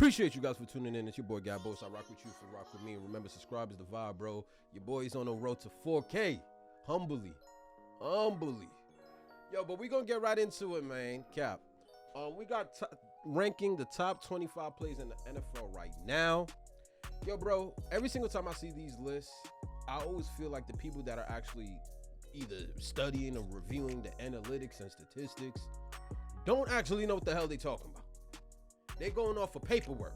Appreciate you guys for tuning in. It's your boy Gabos. I rock with you for rock with me. And remember, subscribe is the vibe, bro. Your boy's on the road to 4K. Humbly. Yo, but we gonna get right into it, man. Cap. We got ranking the top 25 players in the NFL right now. Yo, bro, every single time I see these lists, I always feel like the people that are actually either studying or reviewing the analytics and statistics don't actually know what the hell they talking about. They're going off of paperwork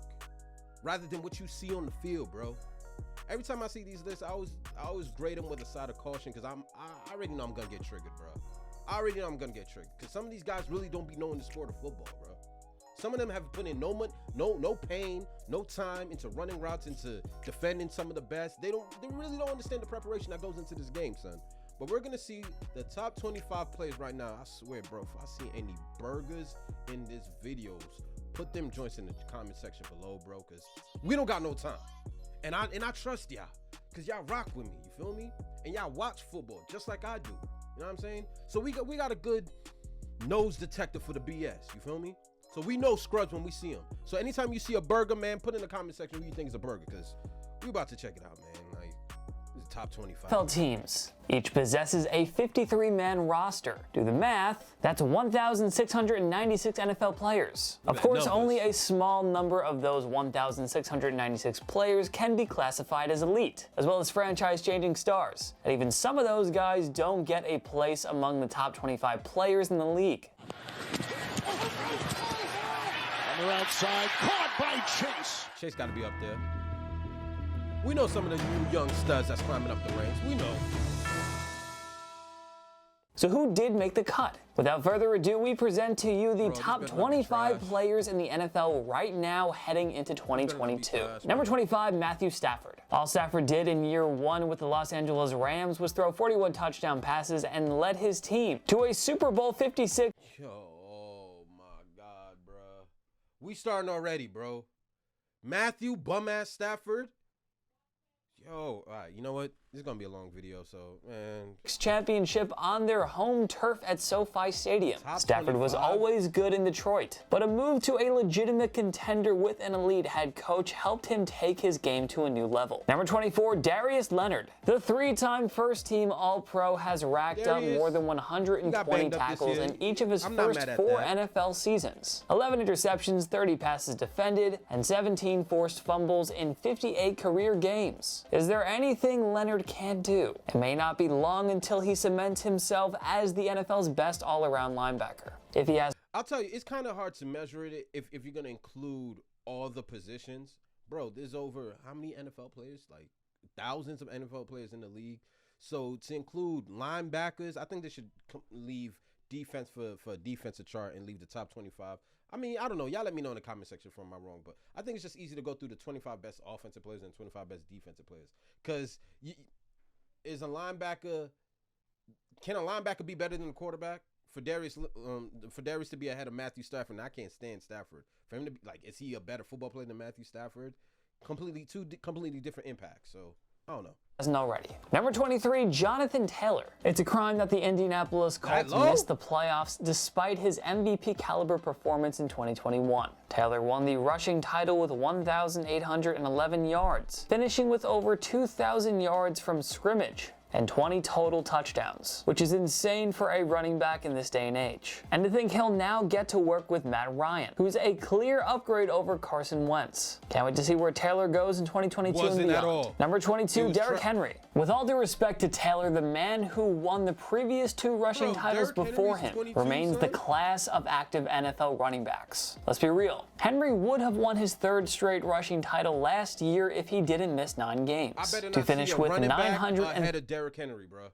rather than what you see on the field, bro. Every time I see these lists, I always grade them with a side of caution because I already know I'm gonna get triggered, bro. I already know I'm gonna get triggered because some of these guys really don't be knowing the sport of football, bro. Some of them have put in no pain, no time into running routes, into defending some of the best. They really don't understand the preparation that goes into this game, son. But we're gonna see the top 25 players right now. I swear, bro, if I see any burgers in this videos, put them joints in the comment section below, bro, because we don't got no time. And I trust y'all, because y'all rock with me, you feel me? And y'all watch football just like I do. You know what I'm saying? So we got a good nose detector for the BS, you feel me? So we know scrubs when we see them. So anytime you see a burger, man, put in the comment section who you think is a burger, because we about to check it out, man. Like, this is top 25. NFL teams. Each possesses a 53-man roster. Do the math, that's 1,696 NFL players. Of course, only a small number of those 1,696 players can be classified as elite, as well as franchise-changing stars. And even some of those guys don't get a place among the top 25 players in the league. On the outside, caught by Chase. Chase got to be up there. We know some of the new young studs that's climbing up the ranks. We know. So who did make the cut? Without further ado, we present to you the top 25 players in the NFL right now heading into 2022. Number 25, Matthew Stafford. All Stafford did in year one with the Los Angeles Rams was throw 41 touchdown passes and led his team to a Super Bowl 56. Yo, oh my God, bro. We starting already, bro. Matthew bum-ass Stafford. Yo, all right, you know what? This is going to be a long video, so, man. Championship on their home turf at SoFi Stadium. Stafford was always good in Detroit, but a move to a legitimate contender with an elite head coach helped him take his game to a new level. Number 24, Darius Leonard. The three-time first-team All-Pro has racked up more than 120 tackles in each of his first 4 NFL seasons. 11 interceptions, 30 passes defended, and 17 forced fumbles in 58 career games. Is there anything Leonard can't do? It may not be long until he cements himself as the NFL's best all-around linebacker. If he has... I'll tell you, it's kind of hard to measure it if you're going to include all the positions. Bro, there's over how many NFL players? Like thousands of NFL players in the league. So to include linebackers, I think they should leave defense for a defensive chart and leave the top 25. I mean, I don't know. Y'all let me know in the comment section if I'm wrong, but I think it's just easy to go through the 25 best offensive players and 25 best defensive players. Because can a linebacker be better than a quarterback? For Darius to be ahead of Matthew Stafford, and I can't stand Stafford. For him to be like, is he a better football player than Matthew Stafford? Two completely different impacts. So I don't know. Hasn't already. Number 23, Jonathan Taylor. It's a crime that the Indianapolis Colts missed the playoffs despite his MVP caliber performance in 2021. Taylor won the rushing title with 1,811 yards, finishing with over 2,000 yards from scrimmage and 20 total touchdowns, which is insane for a running back in this day and age. And to think he'll now get to work with Matt Ryan, who's a clear upgrade over Carson Wentz. Can't wait to see where Taylor goes in 2022 and beyond. Number 22, Derrick Henry. With all due respect to Taylor, the man who won the previous 2 rushing titles before him remains the class of active NFL running backs. Let's be real. Henry would have won his 3rd straight rushing title last year if he didn't miss 9 games. To finish with 900 Derrick Henry, bro.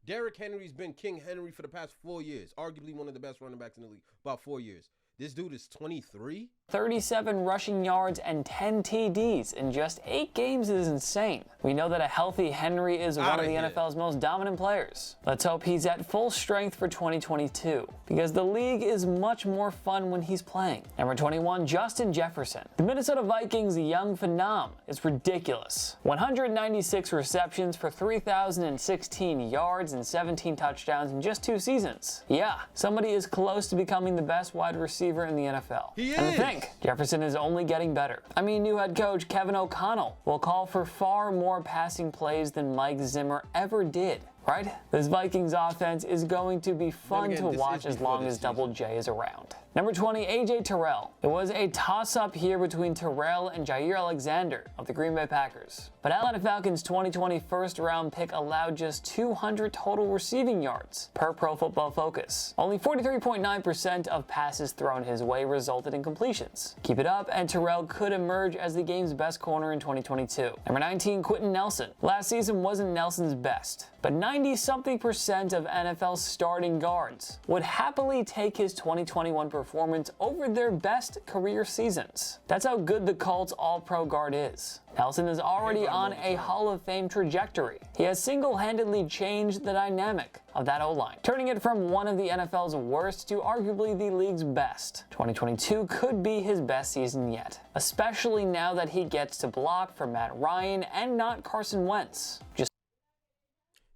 Derrick Henry's been King Henry for the past 4 years. Arguably one of the best running backs in the league. About 4 years. This dude is 23? 37 rushing yards and 10 TDs in just 8 games is insane. We know that a healthy Henry is one of the NFL's most dominant players. Let's hope he's at full strength for 2022, because the league is much more fun when he's playing. Number 21, Justin Jefferson. The Minnesota Vikings' young phenom is ridiculous. 196 receptions for 3,016 yards and 17 touchdowns in just 2 seasons. Yeah, somebody is close to becoming the best wide receiver in the NFL. He is. And the thing tank. Jefferson is only getting better. I mean, new head coach Kevin O'Connell will call for far more passing plays than Mike Zimmer ever did. Right? This Vikings offense is going to be fun to watch as long as Double J is around. Number 20, A.J. Terrell. It was a toss-up here between Terrell and Jair Alexander of the Green Bay Packers. But Atlanta Falcons' 2020 first-round pick allowed just 200 total receiving yards, per Pro Football Focus. Only 43.9% of passes thrown his way resulted in completions. Keep it up, and Terrell could emerge as the game's best corner in 2022. Number 19, Quentin Nelson. Last season wasn't Nelson's best, but 90-something% of NFL's starting guards would happily take his 2021 performance over their best career seasons. That's how good the Colts All-Pro guard is. Nelson is already on a Hall of Fame trajectory. He has single-handedly changed the dynamic of that O-line, turning it from one of the NFL's worst to arguably the league's best. 2022 could be his best season yet, especially now that he gets to block for Matt Ryan and not Carson Wentz. This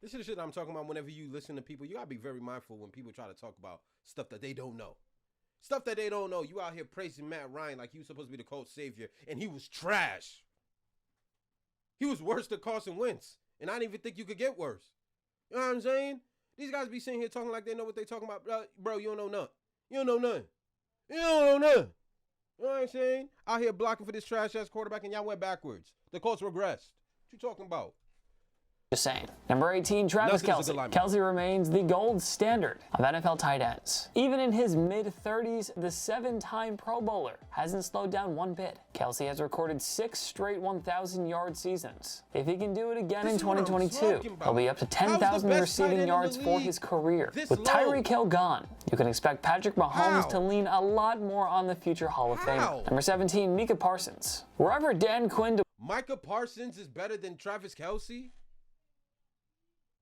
is the shit I'm talking about. Whenever you listen to people, you gotta be very mindful when people try to talk about stuff that they don't know. Stuff that they don't know. You out here praising Matt Ryan like he was supposed to be the Colts savior, and he was trash. He was worse than Carson Wentz, and I didn't even think you could get worse. You know what I'm saying? These guys be sitting here talking like they know what they talking about. Bro, you don't know nothing. You don't know nothing. You don't know nothing. You know what I'm saying? Out here blocking for this trash-ass quarterback, and y'all went backwards. The Colts regressed. What you talking about? Just saying. Number 18, Travis Kelce. Kelce remains the gold standard of NFL tight ends. Even in his mid-30s, the 7-time Pro Bowler hasn't slowed down one bit. Kelce has recorded 6 straight 1,000-yard seasons. If he can do it again in 2022, he'll be up to 10,000 receiving yards for his career. With Tyreek Hill gone, you can expect Patrick Mahomes to lean a lot more on the future Hall of Famer. Number 17, Micah Parsons. Wherever Dan Quinn... Micah Parsons is better than Travis Kelce?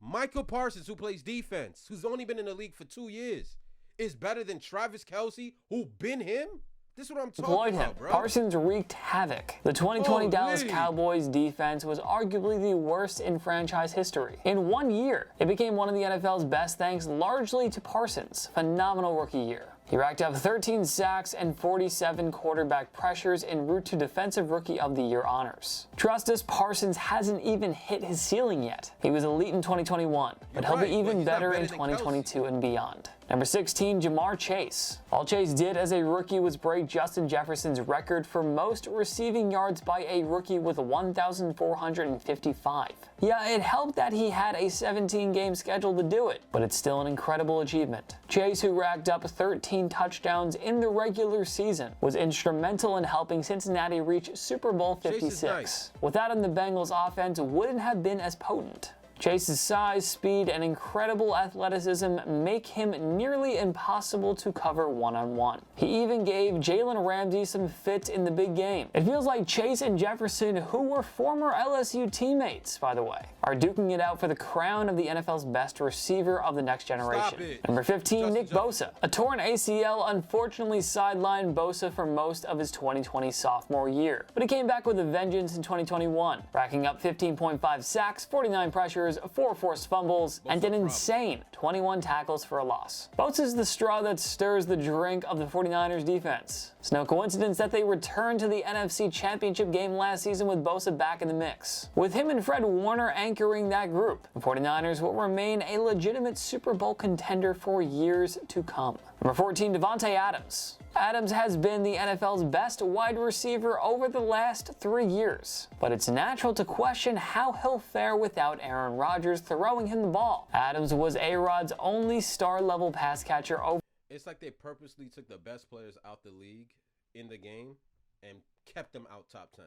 Michael Parsons, who plays defense, who's only been in the league for 2 years, is better than Travis Kelce, who been him? This is what I'm talking about, bro. Parsons wreaked havoc. The 2020 Dallas Cowboys defense was arguably the worst in franchise history. In 1 year, it became one of the NFL's best thanks largely to Parsons' phenomenal rookie year. He racked up 13 sacks and 47 quarterback pressures en route to Defensive Rookie of the Year honors. Trust us, Parsons hasn't even hit his ceiling yet. He was elite in 2021, but he'll be even better in 2022 and beyond. Number 16, Ja'Marr Chase. All Chase did as a rookie was break Justin Jefferson's record for most receiving yards by a rookie with 1,455. Yeah, it helped that he had a 17-game schedule to do it, but it's still an incredible achievement. Chase, who racked up 13 touchdowns in the regular season, was instrumental in helping Cincinnati reach Super Bowl 56. Without him, the Bengals offense wouldn't have been as potent. Chase's size, speed, and incredible athleticism make him nearly impossible to cover one-on-one. He even gave Jalen Ramsey some fits in the big game. It feels like Chase and Jefferson, who were former LSU teammates, by the way, are duking it out for the crown of the NFL's best receiver of the next generation. Number 15, Nick Bosa. A torn ACL unfortunately sidelined Bosa for most of his 2020 sophomore year, but he came back with a vengeance in 2021, racking up 15.5 sacks, 49 pressures, 4 forced fumbles, and an insane 21 tackles for a loss. Bosa's the straw that stirs the drink of the 49ers defense. It's no coincidence that they returned to the NFC Championship game last season with Bosa back in the mix. With him and Fred Warner anchoring that group, the 49ers will remain a legitimate Super Bowl contender for years to come. Number 14, Davante Adams. Adams has been the NFL's best wide receiver over the last 3 years, but it's natural to question how he'll fare without Aaron Rodgers throwing him the ball. Adams was A-Rod's only star-level pass catcher over. It's like they purposely took the best players out the league in the game and kept them out top 10.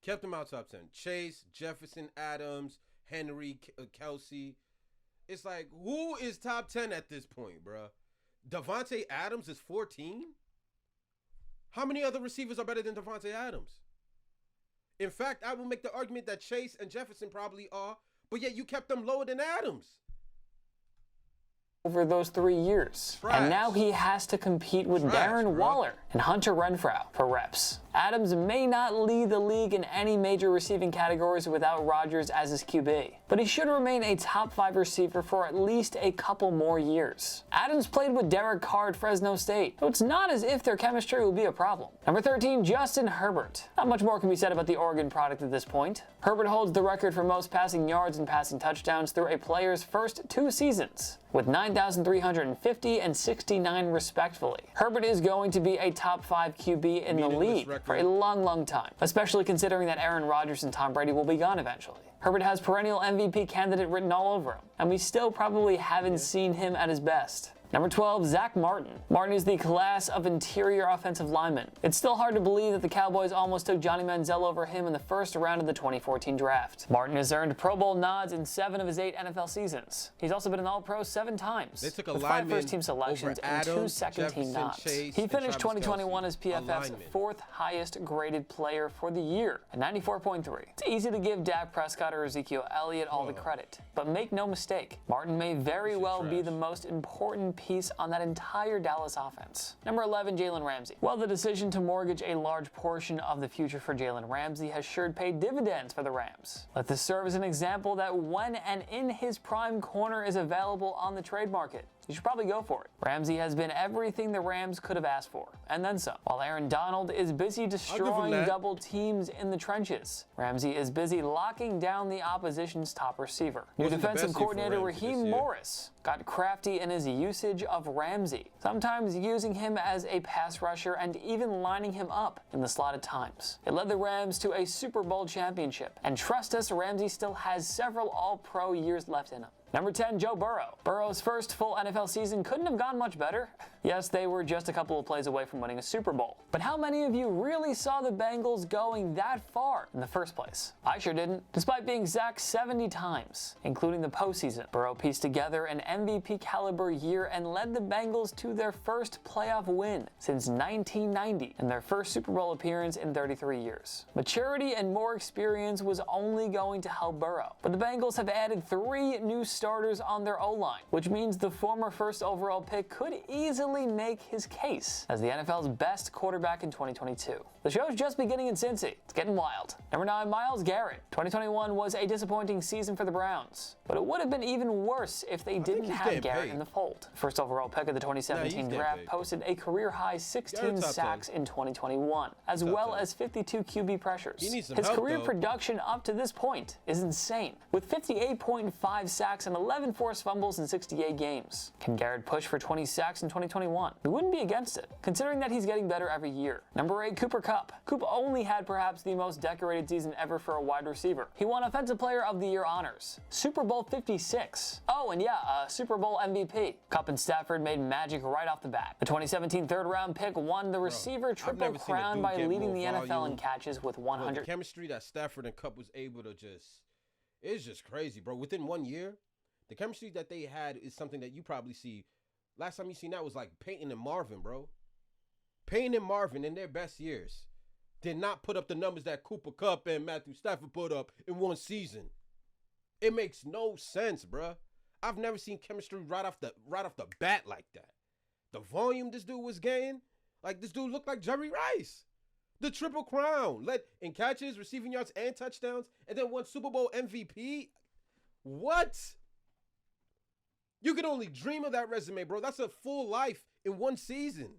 Kept them out top 10. Chase, Jefferson, Adams, Henry, Kelce. It's like, who is top 10 at this point, bruh? Davante Adams is 14? How many other receivers are better than Davante Adams? In fact, I will make the argument that Chase and Jefferson probably are, but yet you kept them lower than Adams. Over those 3 years. And now he has to compete with Darren Waller and Hunter Renfrow for reps. Adams may not lead the league in any major receiving categories without Rodgers as his QB, but he should remain a top 5 receiver for at least a couple more years. Adams played with Derek Carr at Fresno State, so it's not as if their chemistry will be a problem. Number 13, Justin Herbert. Not much more can be said about the Oregon product at this point. Herbert holds the record for most passing yards and passing touchdowns through a player's first 2 seasons, with 9,350 and 69 respectively. Herbert is going to be a top 5 QB in the league for a long time, especially considering that Aaron Rodgers and Tom Brady will be gone eventually. Herbert has perennial MVP candidate written all over him, and we still probably haven't seen him at his best. Number 12, Zach Martin. Martin is the class of interior offensive lineman. It's still hard to believe that the Cowboys almost took Johnny Manziel over him in the first round of the 2014 draft. Martin has earned Pro Bowl nods in 7 of his 8 NFL seasons. He's also been an All-Pro 7 times, They took a with 5 lineman first-team selections over and 2 Adams, second-team Jefferson, nods. Chase, He and finished Travis 2021 Kelce. as PFF's Alignment. 4th highest graded player for the year at 94.3. It's easy to give Dak Prescott or Ezekiel Elliott all the credit, but make no mistake, Martin may very well be the most important piece on that entire Dallas offense. Number 11, Jalen Ramsey. Well, the decision to mortgage a large portion of the future for Jalen Ramsey has sure paid dividends for the Rams. Let this serve as an example that when and in his prime corner is available on the trade market, you should probably go for it. Ramsey has been everything the Rams could have asked for, and then some. While Aaron Donald is busy destroying double teams in the trenches, Ramsey is busy locking down the opposition's top receiver. New Wasn't the defensive best year for coordinator Ramsey this Raheem year. Morris got crafty in his usage of Ramsey, sometimes using him as a pass rusher and even lining him up in the slot at times. It led the Rams to a Super Bowl championship, and trust us, Ramsey still has several All-Pro years left in him. Number 10, Joe Burrow. Burrow's first full NFL season couldn't have gone much better. Yes, they were just a couple of plays away from winning a Super Bowl. But how many of you really saw the Bengals going that far in the first place? I sure didn't. Despite being sacked 70 times, including the postseason, Burrow pieced together an MVP caliber year and led the Bengals to their first playoff win since 1990 and their first Super Bowl appearance in 33 years. Maturity and more experience was only going to help Burrow, but the Bengals have added 3 new starters on their O-line, which means the former first overall pick could easily make his case as the NFL's best quarterback in 2022. The show's just beginning in Cincy. It's getting wild. Number 9, Myles Garrett. 2021 was a disappointing season for the Browns, but it would have been even worse if they didn't have Garrett in the fold. First overall pick of the 2017 draft posted a career-high 16 sacks in 2021, as well as 52 QB pressures. His career production up to this point is insane, with 58.5 sacks and 11 forced fumbles in 68 games. Can Garrett push for 20 sacks in 2021? We wouldn't be against it, considering that he's getting better every year. Number 8, Cooper Kupp. Kupp only had perhaps the most decorated season ever for a wide receiver. He won Offensive Player of the Year honors, Super Bowl 56. Oh, and yeah, Super Bowl MVP. Kupp and Stafford made magic right off the bat. The 2017 third-round pick won the receiver triple crown by leading the NFL in catches with 100. The chemistry that Stafford and Kupp was able to it's just crazy, bro. Within 1 year, the chemistry that they had is something that you probably see. Last time you seen that was like Peyton and Marvin, bro. Peyton and Marvin in their best years did not put up the numbers that Cooper Kupp and Matthew Stafford put up in one season. It makes no sense, bro. I've never seen chemistry right off the bat like that. The volume this dude was getting, like this dude looked like Jerry Rice. The triple crown, led in catches, receiving yards, and touchdowns, and then won Super Bowl MVP. What? You can only dream of that resume, bro. That's a full life in one season.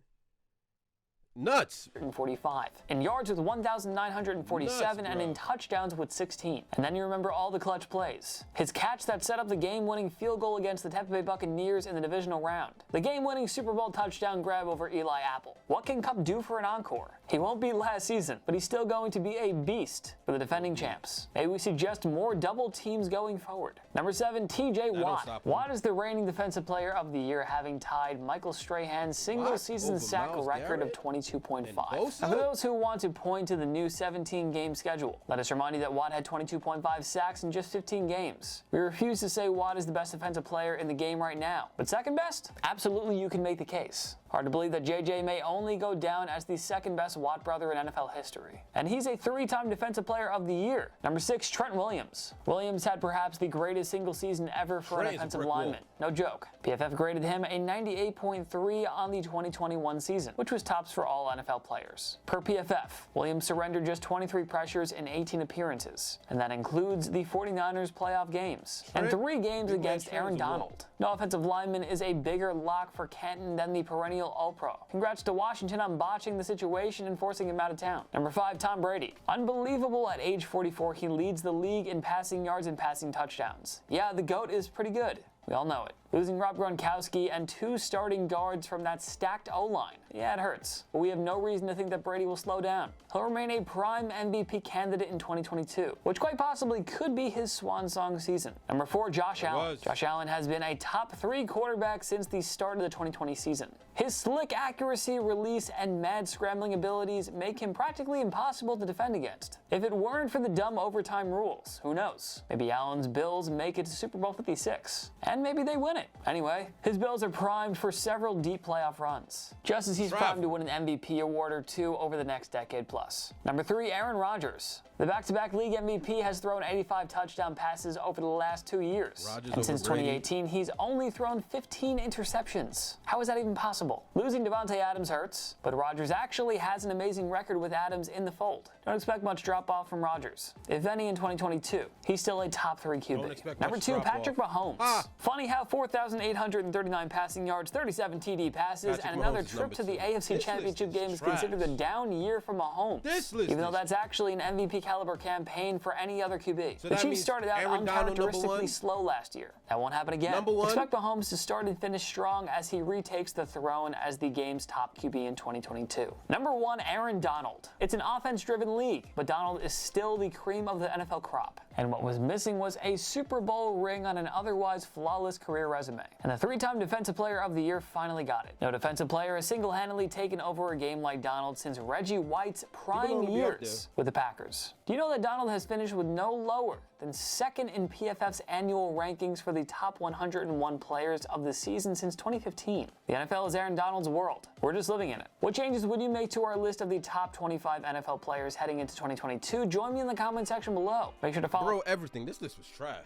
Nuts. 145. In yards with 1,947 and in touchdowns with 16. And then you remember all the clutch plays. His catch that set up the game-winning field goal against the Tampa Bay Buccaneers in the divisional round. The game-winning Super Bowl touchdown grab over Eli Apple. What can Kupp do for an encore? He won't beat last season, but he's still going to be a beast for the defending champs. Maybe we suggest more double teams going forward. Number 7, TJ Watt. Watt is the reigning defensive player of the year, having tied Michael Strahan's single-season sack record of 22.5. And for those who want to point to the new 17-game schedule, let us remind you that Watt had 22.5 sacks in just 15 games. We refuse to say Watt is the best defensive player in the game right now, but second best? Absolutely, you can make the case. Hard to believe that JJ may only go down as the second best Watt brother in NFL history. And he's a 3-time Defensive Player of the Year. Number 6, Trent Williams. Williams had perhaps the greatest single season ever for an offensive lineman. No joke. PFF graded him a 98.3 on the 2021 season, which was tops for all NFL players. Per PFF, Williams surrendered just 23 pressures in 18 appearances, and that includes the 49ers playoff games, and 3 games against Aaron Donald. No offensive lineman is a bigger lock for Canton than the perennial All-Pro. Congrats to Washington on botching the situation and forcing him out of town. Number 5, Tom Brady. Unbelievable at age 44, he leads the league in passing yards and passing touchdowns. Yeah, the GOAT is pretty good. We all know it. Losing Rob Gronkowski and 2 starting guards from that stacked O-line. Yeah, it hurts, but we have no reason to think that Brady will slow down. He'll remain a prime MVP candidate in 2022, which quite possibly could be his swan song season. Number 4, Josh Allen. Josh Allen has been a top 3 quarterback since the start of the 2020 season. His slick accuracy, release, and mad scrambling abilities make him practically impossible to defend against. If it weren't for the dumb overtime rules, who knows? Maybe Allen's Bills make it to Super Bowl 56, and maybe they win it. Anyway, his Bills are primed for several deep playoff runs, just as he's primed to win an MVP award or 2 over the next decade plus. Number 3, Aaron Rodgers. The back-to-back league MVP has thrown 85 touchdown passes over the last 2 years. And since 2018, he's only thrown 15 interceptions. How is that even possible? Losing Devontae Adams hurts, but Rodgers actually has an amazing record with Adams in the fold. Don't expect much drop-off from Rodgers. If any in 2022, he's still a top 3 QB. Number 2, Patrick Mahomes. Funny how 4,839 passing yards, 37 TD passes, and another trip to the AFC Championship game is considered a down year for Mahomes, even though that's actually an MVP caliber campaign for any other QB. The Chiefs started out uncharacteristically slow last year. That won't happen again. Expect Mahomes to start and finish strong as he retakes the throne as the game's top QB in 2022. Number 1, Aaron Donald. It's an offense-driven league, but Donald is still the cream of the NFL crop. And what was missing was a Super Bowl ring on an otherwise flawless career resume. And the 3-time Defensive Player of the Year finally got it. No defensive player has single-handedly taken over a game like Donald since Reggie White's prime years with the Packers. Do you know that Donald has finished with no lower than 2nd in PFF's annual rankings for the top 101 players of the season since 2015? The NFL is Aaron Donald's world. We're just living in it. What changes would you make to our list of the top 25 NFL players heading into 2022? Join me in the comment section below. Make sure to follow. Bro, everything. This list was trash.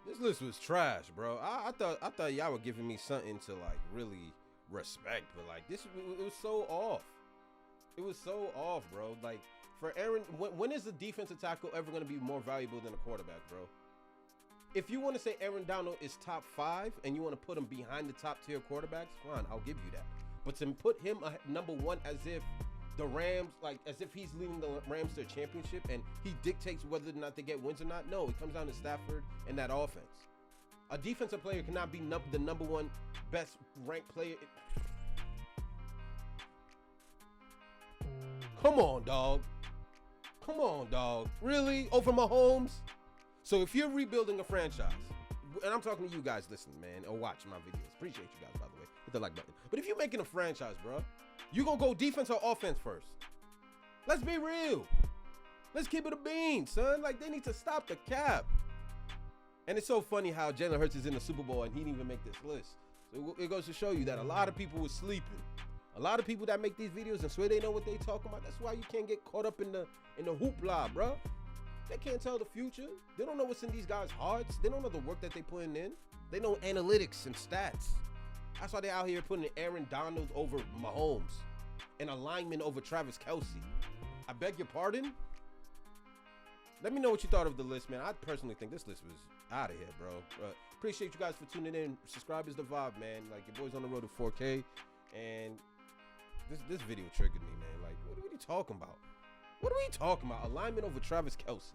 This list was trash, bro. I thought y'all were giving me something to like really respect, but like this, it was so off. It was so off, bro. Like for Aaron, when is the defensive tackle ever going to be more valuable than a quarterback, bro? If you want to say Aaron Donald is top 5 and you want to put him behind the top tier quarterbacks, fine, I'll give you that. But to put him number 1 as if the Rams, like as if he's leading the Rams to a championship and he dictates whether or not they get wins or not. No, it comes down to Stafford and that offense. A defensive player cannot be the number 1 best ranked player. Come on, dog. Come on, dog. Really? Over Mahomes? So if you're rebuilding a franchise, and I'm talking to you guys listening, man, or watching my videos. Appreciate you guys, by the way. Hit the like button. But if you're making a franchise, bro, you gonna go defense or offense first? Let's be real. Let's keep it a bean, son. Like, they need to stop the cap. And it's so funny how Jalen Hurts is in the Super Bowl and he didn't even make this list. So it goes to show you that a lot of people were sleeping. A lot of people that make these videos and swear they know what they talking about. That's why you can't get caught up in the hoopla, bro. They can't tell the future. They don't know what's in these guys' hearts. They don't know the work that they putting in. They know analytics and stats. That's why they're out here putting Aaron Donald over Mahomes and a lineman over Travis Kelce. I beg your pardon? Let me know what you thought of the list, man. I personally think this list was out of here, bro. Appreciate you guys for tuning in. Subscribe is the vibe, man. Like, your boy's on the road to 4K. And this video triggered me, man. Like, what are you talking about? What are we talking about? A lineman over Travis Kelce.